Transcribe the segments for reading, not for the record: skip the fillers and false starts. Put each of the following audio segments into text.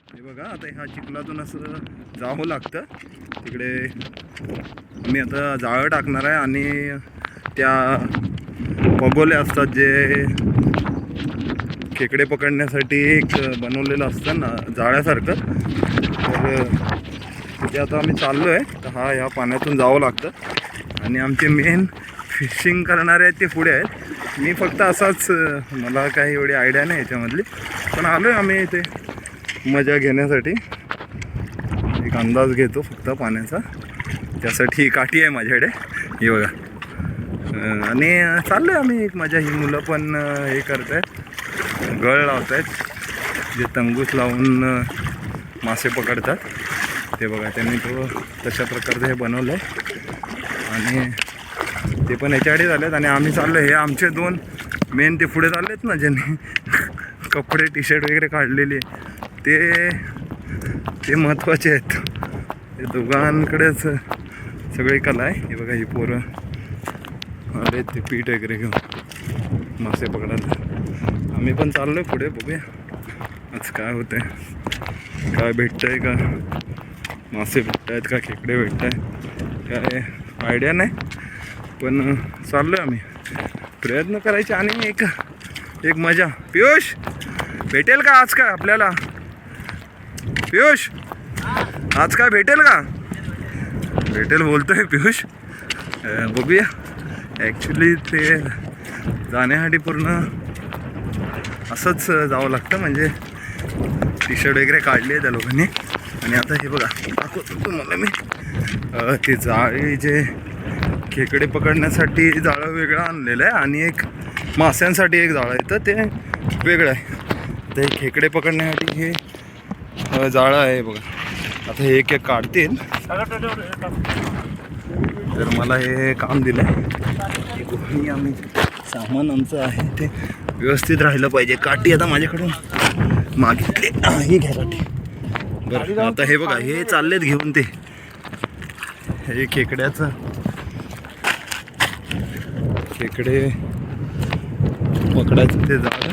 हे बघा आता ह्या चिखलातून असं जावं लागतं तिकडे. मी आता जाळं टाकणार आहे आणि त्या पगोले असतात जे खेकडे पकडण्यासाठी एक बनवलेलं असतं ना जाळ्यासारखं. तर तिथे आता आम्ही चाललो आहे. तर ह्या पाण्यातून जावं लागतं आणि आमचे मेन फिशिंग करणारे आहेत ते पुढे आहेत. मी फक्त असाच, मला काही एवढी आयडिया नाही याच्यामधली, पण आलो आहे आम्ही इथे मजा घेण्यासाठी. एक अंदाज घेतो फक्त पाण्याचा, त्यासाठी काठी आहे माझ्याकडे ही बघा. आणि चाललो आहे आम्ही एक मजा. ही मुलं पण हे करत आहेत, गळ लावत आहेत, जे तंगूस लावून मासे पकडतात ते बघा. त्यांनी तो तशा प्रकारचं हे बनवलं आहे आणि ते पण याच्याकडे झालेत. आणि आम्ही चाललो, हे आमचे दोन मेन ते पुढे चाललेत ना, ज्यांनी कपडे टी शर्ट वगैरे काढलेले, ते महत्त्वाचे आहेत. ते दोघांकडेच सगळी कला आहे. हे बघा, ही पोरं आले ते पीठ वगैरे घेऊन मासे पकडायला. आम्ही पण चाललो आहे पुढे, बघूया आज काय होतं आहे, काय भेटतं आहे का, मासे भेटत आहेत का, खेकडे भेटत आहेत काय आयडिया नाही, पण चाललो आहे आम्ही. प्रयत्न करायचे आणि एक मजा. पियुष भेटेल का आज काय आपल्याला? पियुष आज काय भेटेल का? भेटेल बोलतोय पियुष. बघूया. ॲक्च्युली ते जाण्यासाठी पूर्ण असंच जावं लागतं, म्हणजे टी शर्ट वगैरे काढले आहे त्या लोकांनी. आणि आता हे बघा दाखवतो तुम्हाला मी, ते जाळी जे खेकडे पकडण्यासाठी जाळं वेगळं आणलेलं आहे आणि एक माशांसाठी एक जाळं आहे, तर ते वेगळं आहे. तर हे खेकडे पकडण्यासाठी हे जाळं आहे बघा. आता हे एक काढतील. तर मला हे काम दिलं आहे, आम्ही सामान आमचं आहे ते व्यवस्थित राहिलं पाहिजे. काठी आता माझ्याकडून मागितली ही घ्यायसाठी. बरं आता हे बघा, हे चाललेत घेऊन ते हे खेकड्याचं, खेकडे पकडायचं ते जाळं.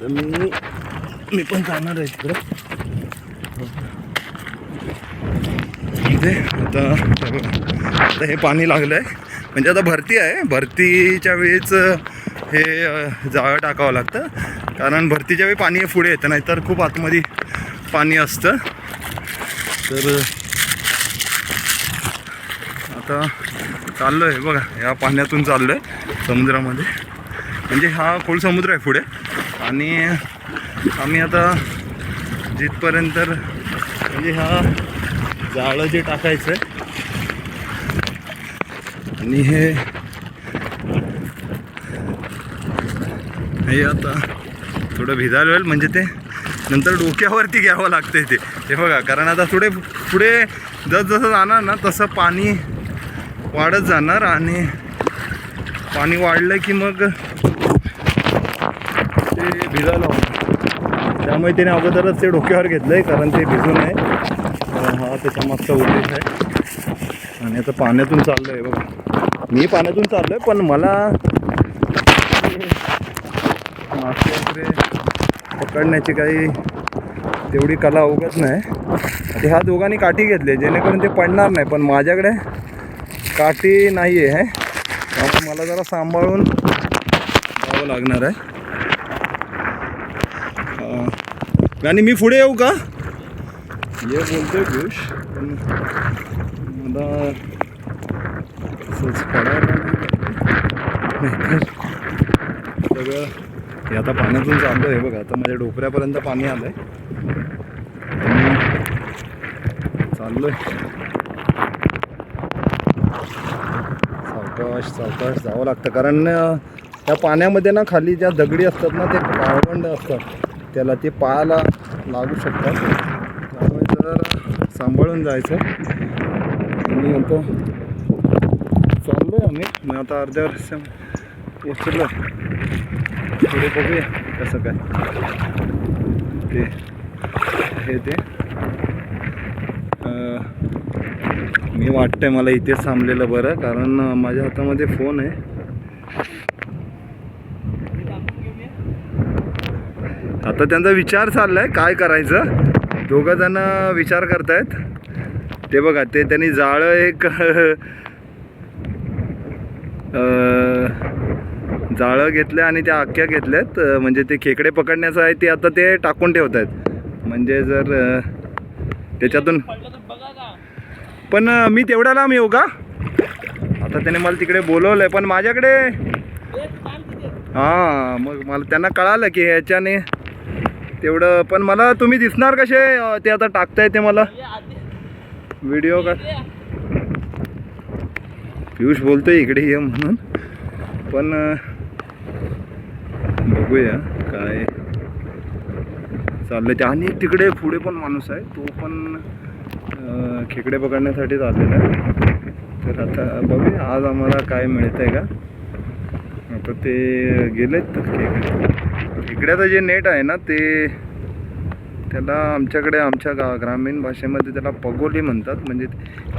तर मी पण जाणार आहे तिकडं. आता हे पाणी लागलं आहे, म्हणजे आता भरती आहे. भरतीच्या वेळीच हे जाळं टाकावं लागतं, कारण भरतीच्या वेळी पाणी पुढे येतं, नाही तर खूप आतमध्ये पाणी असतं. तर आता चाललो आहे बघा, या पाण्यातून चाललो आहे समुद्रामध्ये. म्हणजे हा खोल समुद्र आहे पुढे, आणि आम्ही आता जिथपर्यंत, म्हणजे हा जाळं जे टाकायचं आहे आणि हे आता थोडं भिजायला होईल, म्हणजे ते नंतर डोक्यावरती घ्यावं लागतं ते बघा. कारण आता थोडे पुढे जसं जाणार ना तसं पाणी वाढत जाणार, आणि पाणी वाढलं की मग ते भिजायला होतं. त्यामुळे त्याने अगोदरच ते डोक्यावर घेतलं आहे, कारण ते भिजू नये. हा त्याच्या मागचा उद्देश आहे. आणि आता पाण्यातून चाललो आहे बघा, मी पाण्यातून चाललो आहे, पण मला मासे वगैरे पकडण्याची काही तेवढी कला अवगत नाही. ते ह्या दोघांनी काठी घेतली जेणेकरून ते पडणार नाही, पण माझ्याकडे काठी नाही आहे, त्यामुळे मला जरा सांभाळून जावं लागणार आहे. आणि मी पुढे येऊ का? ये बोलतोय पियुष, पण मला असंच पडायला सगळं. हे आता पाण्यातून चाललो आहे बघा, आता माझ्या डोकऱ्यापर्यंत पाणी आलं आहे. चाललो आहे सावकाश जावं लागतं, कारण त्या पाण्यामध्ये ना खाली ज्या दगडी असतात ना, ते काळवंड असतात, त्याला ते पायाला लागू शकतात. त्यामुळे जर सांभाळून जायचं. आणि आता चाललो आहे आम्ही, मग आता अर्ध्या वर्ष पोचलो. पुढे बघूया कसं काय ते हे ते. मी वाटतंय मला इथेच थांबलेलं बरं, कारण माझ्या हातामध्ये फोन आहे. आता त्यांचा विचार चाललाय काय करायचं. दोघं जण विचार करतायत. ते बघा ते त्यांनी जाळं एक जाळं घेतलं आणि त्या अख्ख्या घेतल्यात. म्हणजे ते खेकडे पकडण्याचं आहे ते आता ते टाकून ठेवत आहेत. म्हणजे जर त्याच्यातून पण मी तेवढ्या लांब येऊ का. आता त्याने मला तिकडे बोलवलं आहे पण माझ्याकडे हां मग मला त्यांना कळालं की ह्याच्याने तेवढं. पण मला तुम्ही दिसणार कसे ते आता टाकताय ते मला व्हिडिओ का. पियुष बोलतोय इकडे ये म्हणून. पण बघूया काय चाललंय ते. आणि तिकडे पुढे पण माणूस आहे तो पण खेकडे पकडण्यासाठीच आलेला आहे. तर आता बघूया आज आम्हाला काय मिळतंय का. आता ते गेलेत खेकड्याचं जे नेट आहे ना ते त्याला आमच्याकडे आमच्या ग्रामीण भाषेमध्ये त्याला पगोली म्हणतात. म्हणजे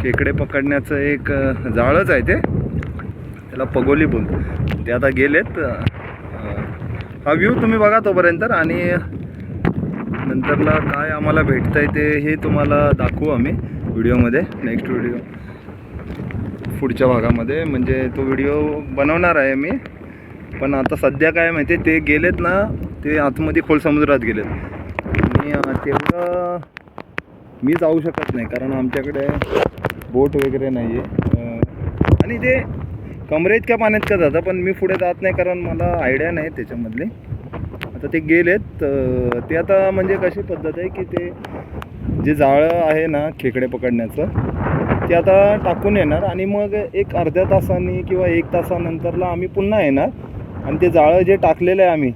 खेकडे पकडण्याचं एक जाळंच आहे ते, त्याला पगोली बोलतात. ते आता गेलेत. हा व्ह्यू तुम्ही बघा तोपर्यंत आणि नंतरला काय आम्हाला भेटतं आहे ते हे तुम्हाला दाखवू आम्ही व्हिडिओमध्ये. नेक्स्ट व्हिडिओ पुढच्या भागामध्ये म्हणजे तो व्हिडिओ बनवणार आहे मी. पण आता सध्या काय माहिती ते गेलेत ना ते आतमध्ये खोल समुद्रात गेलेत. आणि तेवढं मी जाऊ शकत नाही कारण आमच्याकडे बोट वगैरे नाही आहे. आणि ते कमरेइतक्या पाण्यात का जातं पण मी पुढे जात नाही कारण मला आयडिया नाही त्याच्यामधली. आता ते गेलेत. ते आता म्हणजे कशी पद्धत आहे की ते जे जाळं आहे ना खेकडे पकडण्याचं ते आता टाकून येणार आणि मग एक अर्ध्या तासाने किंवा 1 तासानंतरला आम्ही पुन्हा येणार आणि ते जाळं जे टाकलेलं आहे आम्ही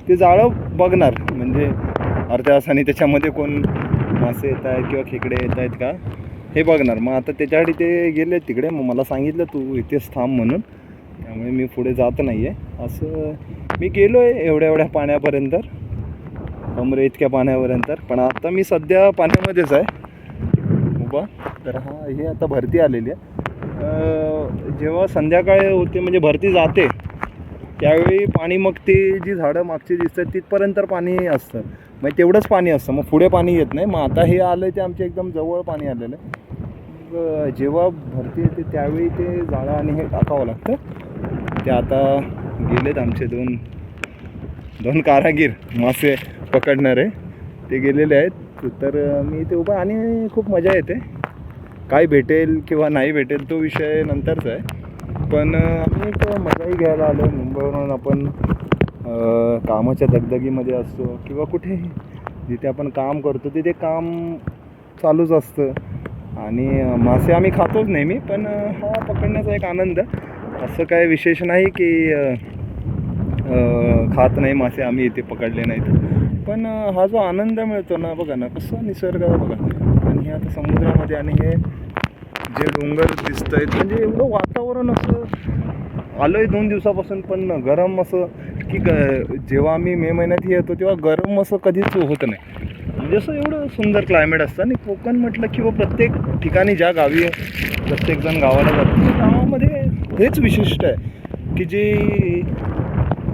ते जाळं बघणार. म्हणजे अर्ध्या तासाने त्याच्यामध्ये कोण मासे येत आहेत किंवा खेकडे येत आहेत का हे बघणार. मग आता त्याच्यासाठी ते गेले तिकडे. मग मला सांगितलं तू इथेच थांब म्हणून. त्यामुळे मी पुढे जात नाही आहे. असं मी गेलो आहे एवढ्या पाण्यापर्यंत कमरे इतक्या पाण्यापर्यंत. पण आता मी सध्या पाण्यामध्येच आहे उभा. तर हे आता भरती आलेली आहे. जेव्हा संध्याकाळी होते म्हणजे भरती जाते त्यावेळी पाणी मग ते जी झाडं मागची दिसतात तिथपर्यंत पाणी असतं. मग तेवढंच पाणी असतं मग पुढे पाणी येत नाही. मग आता हे आलं ते आमच्या एकदम जवळ पाणी आलेलं आहे. मग जेव्हा भरती येते त्यावेळी ते जाळं आणि हे टाकावं लागतं. ते आता गेलेत आमचे दोन कारागीर मासे पकडणारे ते गेलेले आहेत. तर मी ते उभा आणि खूप मजा येते. काय भेटेल किंवा नाही भेटेल तो विषय नंतरचा आहे. पण आम्ही एक मजाही घ्यायला आलो आहे. मुंबईवरून आपण कामाच्या दगदगीमध्ये असतो किंवा कुठेही जिथे आपण काम करतो तिथे काम चालूच असतं. आणि मासे आम्ही खातोच नेहमी. पण हा पकडण्याचा एक आनंद. असं काय विशेष नाही की खात नाही मासे आम्ही इथे पकडले नाहीत. पण हा जो आनंद मिळतो ना बघा ना कसं निसर्ग बघा. आणि हे आता समुद्रामध्ये आणि हे जे डोंगर दिसत आहेत म्हणजे एवढं वातावरण असं आलं आहे 2 दिवसापासून. पण गरम असं की जेव्हा आम्ही मे महिन्यात येतो तेव्हा गरम असं कधीच होत नाही. म्हणजे असं एवढं सुंदर क्लायमेट असतं. आणि कोकण म्हटलं किंवा प्रत्येक ठिकाणी ज्या गावी प्रत्येकजण गावाला जातो त्या गावामध्ये हेच विशिष्ट आहे की जी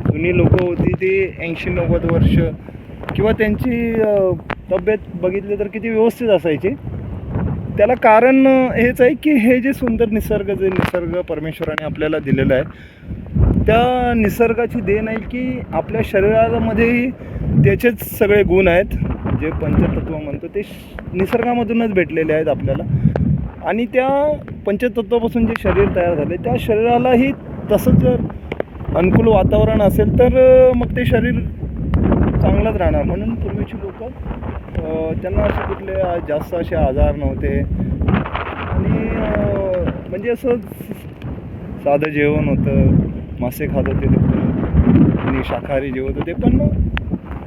जुनी लोकं होती ती 80-90 वर्ष किंवा त्यांची तब्येत बघितली तर किती व्यवस्थित असायची. त्याला कारण हेच आहे की हे जे सुंदर निसर्ग परमेश्वराने आपल्याला दिलेलं आहे त्या निसर्गाची देण आहे की आपल्या शरीरामध्येही त्याचेच सगळे गुण आहेत. जे पंचतत्व म्हणतो ते निसर्गामधूनच भेटलेले आहेत आपल्याला. आणि त्या पंचतत्वापासून जे शरीर तयार झाले त्या शरीरालाही तसंच जर अनुकूल वातावरण असेल तर मग ते शरीर चांगलंच राहणार. म्हणून पूर्वीची लोक त्यांना असे कुठले जास्त असे आजार नव्हते. आणि म्हणजे असं साधं जेवण होतं. मासे खात होते लोक आणि शाकाहारी जेवत होते पण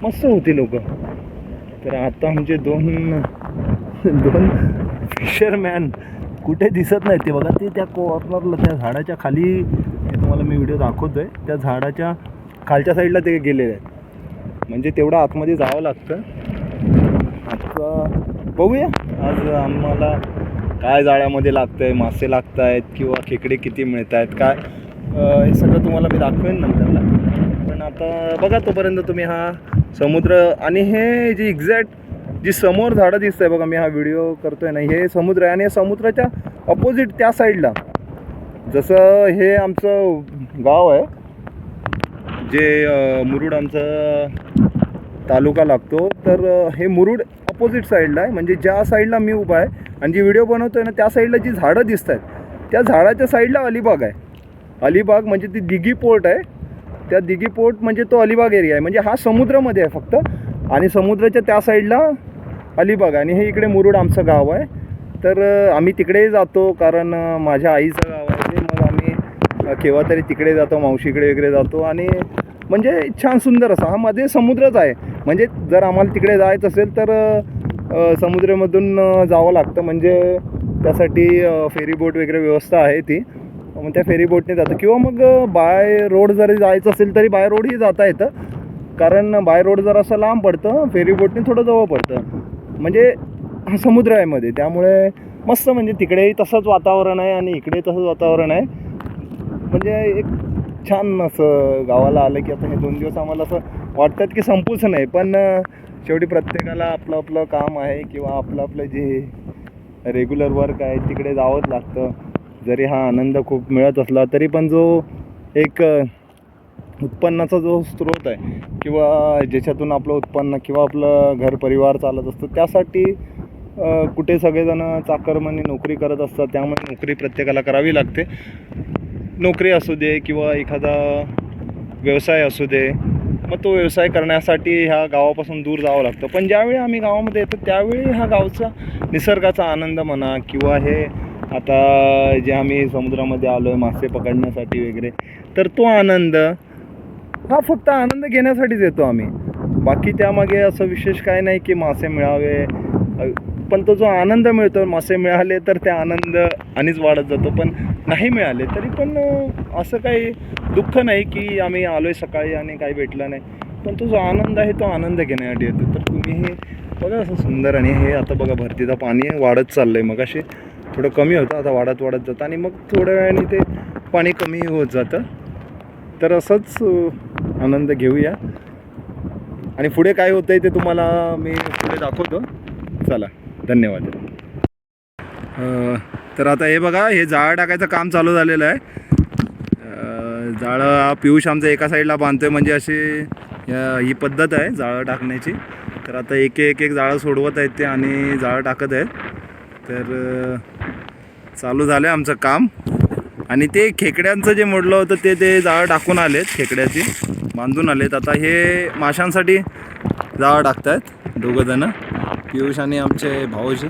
मस्त होती लोक. तर आता आमचे दोन फिशरमॅन कुठे दिसत नाहीत. ते बघा ते त्या कॉर्नरला त्या झाडाच्या खाली हे तुम्हाला मी व्हिडिओ दाखवतो आहे. त्या झाडाच्या खालच्या साईडला ते गेलेले आहेत. म्हणजे तेवढं आतमध्ये जावं लागतं. आता बघूया आज आम्हाला काय जाळ्यामध्ये लागतं आहे मासे लागत आहेत किंवा खेकडे किती मिळत आहेत काय. हे सगळं तुम्हाला मी दाखवेन नंतरला. पण आता बघा तोपर्यंत तुम्ही हा समुद्र आणि हे जी एक्झॅक्ट जी समोर झाडं दिसत आहे बघा, मी हा व्हिडिओ करतोय ना, हे समुद्र आहे. आणि हे समुद्राच्या अपोजिट त्या साईडला जसं हे आमचं गाव आहे जे मुरुड आमचा तालुका लागतो, तर हे मुरुड अपोजिट साईडला आहे. म्हणजे ज्या साईडला मी उभा आहे आणि जी व्हिडिओ बनवतोय ना त्या साईडला जी झाडं दिसत आहेत त्या झाडाच्या साईडला अलिबाग आहे. अलिबाग म्हणजे ती दिघी पोर्ट आहे. त्या दिघी पोर्ट म्हणजे तो अलिबाग एरिया आहे. म्हणजे हा समुद्रामध्ये आहे फक्त, आणि समुद्राच्या त्या साईडला अलिबाग आहे. आणि हे इकडे मुरुड आमचं गाव आहे. तर आम्ही तिकडेही जातो कारण माझ्या आईचं गाव आहे ते. मग आम्ही केव्हा तरी तिकडे जातो, मावशीकडे वगैरे जातो. आणि म्हणजे छान सुंदर असा हा मध्ये समुद्रच आहे. म्हणजे जर आम्हाला तिकडे जायचं असेल तर समुद्रामधून जावं लागतं. म्हणजे त्यासाठी फेरी बोट वगैरे व्यवस्था आहे ती. मग त्या फेरी बोटने जातं, किंवा मग बाय रोड जरी जायचं असेल तरी बाय रोडही जाता येतं. कारण बाय रोड जर असं लांब पडतं, फेरी बोटने थोडं जवळ पडतं. म्हणजे हा समुद्र आहे मध्ये, त्यामुळे मस्त. म्हणजे तिकडेही तसंच वातावरण आहे आणि इकडे तसंच वातावरण आहे. म्हणजे एक छान असं गावाला आलं की आता हे 2 दिवस आम्हाला असं वाटतात की संपूच नाही. पण शेवटी प्रत्येकाला आपलं आपलं काम आहे किंवा आपलं आपलं जे रेग्युलर वर्क आहे तिकडे जावंच लागतं. जरी हा आनंद खूप मिळत असला तरी पण जो एक उत्पन्नाचा जो स्रोत आहे किंवा ज्याच्यातून आपलं उत्पन्न किंवा आपलं घर परिवार चालत असतं, त्यासाठी कुठे सगळेजण चाकरमानी नोकरी करत असतात. त्यामुळे नोकरी प्रत्येकाला करावी लागते. नोकरी असू दे किंवा एखादा व्यवसाय असू दे, मग तो व्यवसाय करण्यासाठी ह्या गावापासून दूर जावं लागतं. पण ज्यावेळी आम्ही गावामध्ये येतो त्यावेळी ह्या गावचा निसर्गाचा आनंद म्हणा, किंवा हे आता जे आम्ही समुद्रामध्ये आलो आहे मासे पकडण्यासाठी वगैरे, तर तो आनंद हा फक्त आनंद घेण्यासाठीच येतो आम्ही. बाकी त्यामागे असं विशेष काय नाही की मासे मिळावे. पण तो जो आनंद मिळतो, मासे मिळाले तर ते आनंद आणिच वाढत जातो. पण नाही मिळाले तरी पण असं काही दुःख नाही की आम्ही आलो आहे सकाळी आणि काही भेटलं नाही. पण तो जो आनंद आहे तो आनंद घेण्यासाठी येतो. तर तुम्ही हे बघा असं सुंदर. आणि हे आता बघा भरतीचं पाणी वाढत चाललं आहे. मग असे थोडं कमी होतं, आता वाढत जातं आणि मग थोड्या वेळाने ते पाणी कमी होत जातं. तर असंच आनंद घेऊया. आणि पुढे काय होतं आहे ते तुम्हाला मी पुढे दाखवतो. चला, धन्यवाद. तर आता हे बघा, हे जाळं टाकायचं काम चालू झालेलं आहे. जाळं पियुष आमचा एका साईडला बांधतोय. म्हणजे अशी ही पद्धत आहे जाळं टाकण्याची. तर आता एक जाळं सोडवत आहेत ते आणि जाळं टाकत आहेत. तर चालू झालं आहे आमचं काम. आणि ते खेकड्यांचं जे मोडलं होतं ते जाळं टाकून आलेत, खेकड्याची बांधून आलेत. आता हे माशांसाठी जाळं टाकत आहेत दोघंजणं, पियुष आणि आमचे भाऊजी.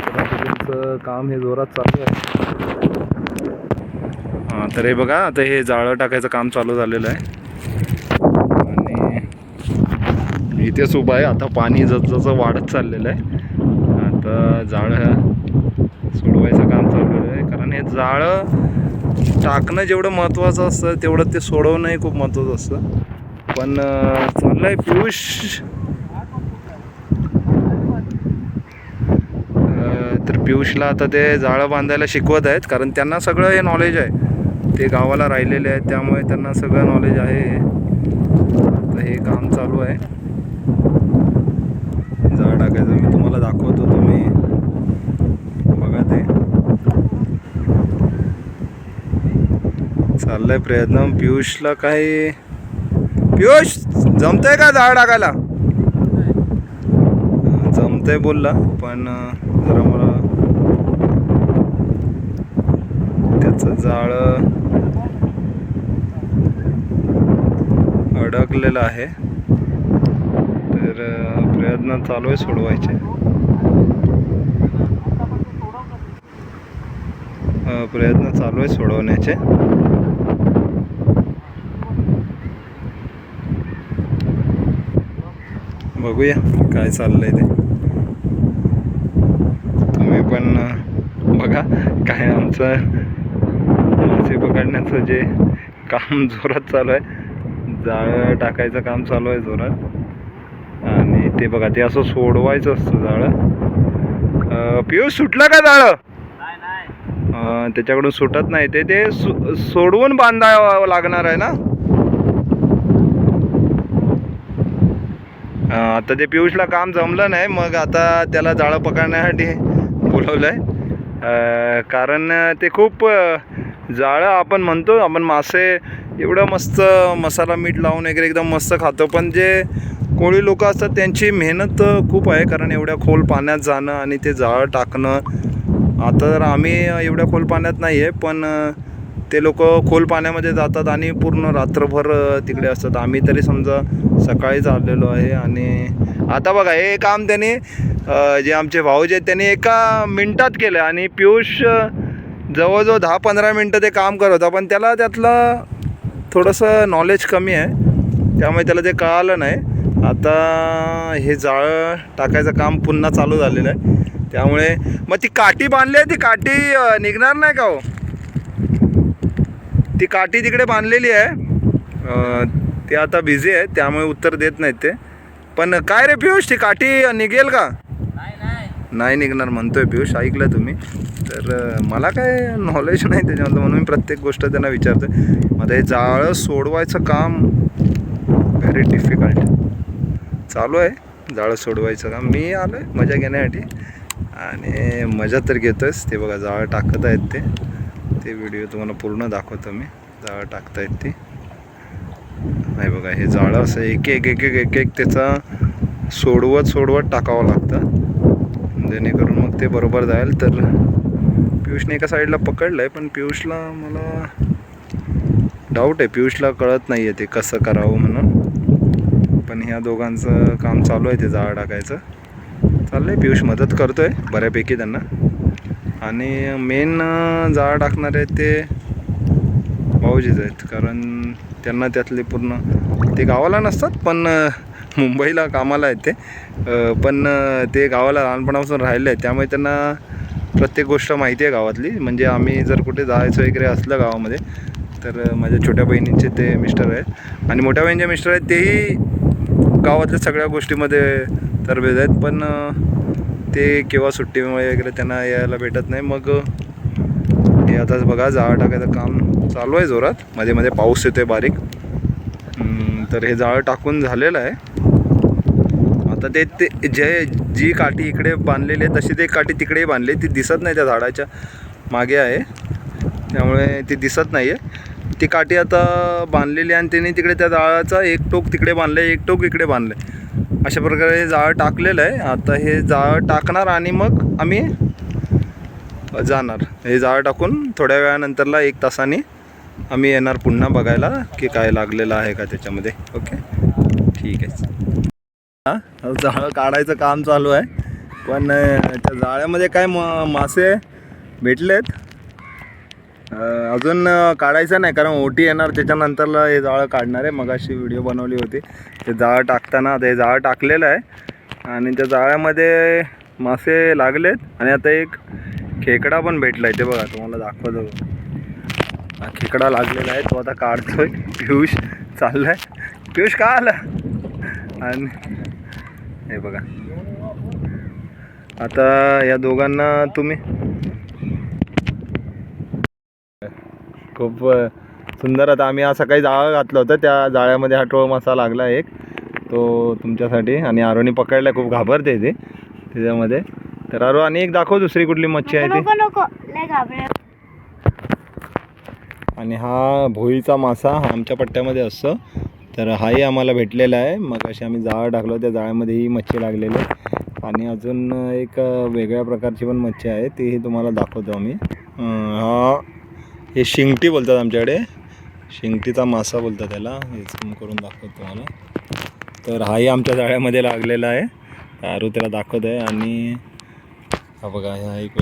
त्यांचं काम हे जोरात चालू आहे. हां, तर हे बघा आता हे जाळं टाकायचं काम चालू झालेलं आहे. आणि इथेच उभा आहे. आता पाणी जसं वाढत चाललेलं आहे. आता जाळं सोडवायचं काम चालू आहे. कारण हे जाळं टाकणं जेवढं महत्त्वाचं असतं तेवढं ते सोडवणंही खूप महत्त्वाचं असतं. पण चाललं आहे पियुष. तर पियुषला आता ते जाळं बांधायला शिकवत आहेत. कारण त्यांना सगळं हे नॉलेज आहे. ते गावाला राहिलेले आहेत त्यामुळे त्यांना सगळं नॉलेज आहे. तर हे काम चालू आहे जाळं टाकायचं. मी तुम्हाला दाखवतो, तुम्ही बघा. ते चाललंय प्रयत्न. पियुषला काही, पियुष जमतंय का जाळं टाकायला? जमतंय बोलला, पण जरा मला त्याचं जाळं अडकलेलं आहे. तर प्रयत्न चालू आहे सोडवायचे. प्रयत्न चालू आहे सोडवण्याचे. बघूया काय चाललंय ते. तुम्ही पण बघा काय आमचं मासे पकडण्याचं जे काम जोरात चालू आहे. जाळं टाकायचं काम चालू आहे जोरात. आणि ते बघा ते असं सोडवायचं असतं जाळं. पियुष सुटलं का जाळं? त्याच्याकडून सुटत नाही ते ते सोडवून बांधावं लागणार आहे ना. आता ते पियुषला काम जमलं नाही, मग आता त्याला जाळं पकडण्यासाठी बोलवलं आहे. कारण ते खूप जाळं आपण म्हणतो आपण मासे एवढं मस्त मसाला मीठ लावून वगैरे एकदम मस्त खातो, पण जे कोळी लोक असतात त्यांची मेहनत खूप आहे. कारण एवढ्या खोल पाण्यात जाणं आणि ते जाळं टाकणं. आता तर आम्ही एवढ्या खोल पाण्यात नाही आहे, पण ते लोक खोल पाण्यामध्ये जातात आणि पूर्ण रात्रभर तिकडे असतात. आम्ही तरी समजा सकाळीच आलेलो आहे. आणि आता बघा हे काम त्यांनी जे आमचे भाऊजी आहेत त्यांनी एका मिनटात केलं. आणि पियुष जवळजवळ 10-15 मिनटं ते काम करत होता, पण त्याला त्यातलं थोडंसं नॉलेज कमी आहे, त्यामुळे त्याला ते कळालं नाही. आता हे जाळं टाकायचं काम पुन्हा चालू झालेलं आहे. त्यामुळे मग ती काठी बांधली आहे, ती काठी निघणार नाही का हो? ती काठी तिकडे बांधलेली आहे, ते आता बिझी आहे त्यामुळे उत्तर देत नाहीत ते. पण काय रे पियुष, ती काठी निघेल का? नाही निघणार म्हणतोय पियुष, ऐकलं तुम्ही. तर मला काय नॉलेज नाही त्याच्यामधलं, म्हणून मी प्रत्येक गोष्ट त्यांना विचारतो. आता हे जाळं सोडवायचं काम व्हेरी डिफिकल्ट चालू आहे. जाळं सोडवायचं काम मी आलो आहे मजा घेण्यासाठी, आणि मजा तर घेतोयच. ते बघा जाळं टाकत आहेत ते व्हिडिओ तुम्हाला पूर्ण दाखवतो मी. जाळं टाकतायत ते नाही बघा. हे जाळं असं एक एक एक एक एक एक त्याचा सोडवत टाकावं लागतं, जेणेकरून मग ते बरोबर जाईल. तर पियुषने एका साईडला पकडलं आहे, पण पियुषला मला डाऊट आहे, पियुषला कळत नाही आहे ते कसं करावं म्हणून. पण ह्या दोघांचं काम चालू आहे, ते जाळं टाकायचं चाललं आहे. पियुष मदत करतो आहे बऱ्यापैकी त्यांना. आणि मेन जाळं टाकणार आहेत ते भाऊजीच आहेत, कारण त्यांना त्यातले पूर्ण ते गावाला नसतात, पण मुंबईला कामाला आहेत ते. पण ते गावाला लहानपणापासून राहिले आहेत, त्यामुळे त्यांना प्रत्येक गोष्ट माहिती आहे गावातली. म्हणजे आम्ही जर कुठे जायचं वगैरे असलं गावामध्ये, तर माझ्या छोट्या बहिणींचे ते मिस्टर आहेत, आणि मोठ्या बहिणीचे मिस्टर आहेत तेही गावातल्या सगळ्या गोष्टीमध्ये तरबेज आहेत. पण ते केव्हा सुट्टीमुळे वगैरे त्यांना यायला भेटत नाही. मग हे आता बघा जाळं टाकायचं काम चालू आहे जोरात. मध्ये मध्ये पाऊस येतो आहे बारीक. तर हे जाळं टाकून झालेलं आहे. आता ते जी काठी इकडे बांधलेली आहे तशी ते काठी तिकडेही बांधली, ती दिसत नाही, त्या झाडाच्या मागे आहे त्यामुळे ती दिसत नाही आहे. ती काठी आता बांधलेली आहे, आणि त्यांनी तिकडे त्या जाळाचा एक टोक तिकडे बांधलं आहे, एक टोक इकडे बांधलं आहे. अशा प्रकारे हे जाळं टाकलेलं आहे. आता हे जाळं टाकणार आणि मग आम्ही जाणार. हे जाळं टाकून थोड्या वेळानंतरला 1 तासाने आम्ही येणार पुन्हा बघायला की काय लागलेलं आहे का त्याच्यामध्ये. ओके ठीक आहे. जाळं काढायचं काम चालू आहे, पण त्या जाळ्यामध्ये काय मासे भेटलेत अजून काढायचं नाही, कारण ओटी येणार त्याच्यानंतरला हे जाळं काढणार आहे. मगाशी व्हिडिओ बनवली होती ते जाळं टाकताना. आता हे जाळं टाकलेलं आहे, आणि त्या जाळ्यामध्ये मासे लागलेत. आणि आता एक खेकडा पण भेटला आहे, ते बघा तुम्हाला दाखवतो. हा खेकडा लागलेला आहे, तो आता काढतोय. पियुष चाललाय. पियुष का आला? आणि हे बघा आता या दोघांना तुम्ही खूप सुंदर. आता आम्ही आज सकाळी जाळं घातलं होतं, त्या जाळ्यामध्ये हा टोळ मासा लागला एक, तो तुमच्यासाठी. आणि आरोनी पकडला, खूप घाबरते ते त्याच्यामध्ये. तर आरो आणि एक दाखव दुसरी कुठली मच्छी आहे ती. आणि हा भोईचा मासा हा आमच्या पट्ट्यामध्ये असतो, तर हाही आम्हाला भेटलेला आहे. मग अशी आम्ही जाळं टाकलो, त्या जाळ्यामध्ये ही मच्छी लागलेली आहे. आणि अजून एक वेगळ्या प्रकारची पण मच्छी आहे, तीही तुम्हाला दाखवतो आम्ही. हा हे शिंगटी बोलतात आमच्याकडे, शिंगटीचा मासा बोलतात त्याला. हे झूम करून दाखवतो तुम्हाला. तर हाही आमच्या जाळ्यामध्ये लागलेला आहे, आरू त्याला दाखवत आहे. आणि हा बघा, हा एक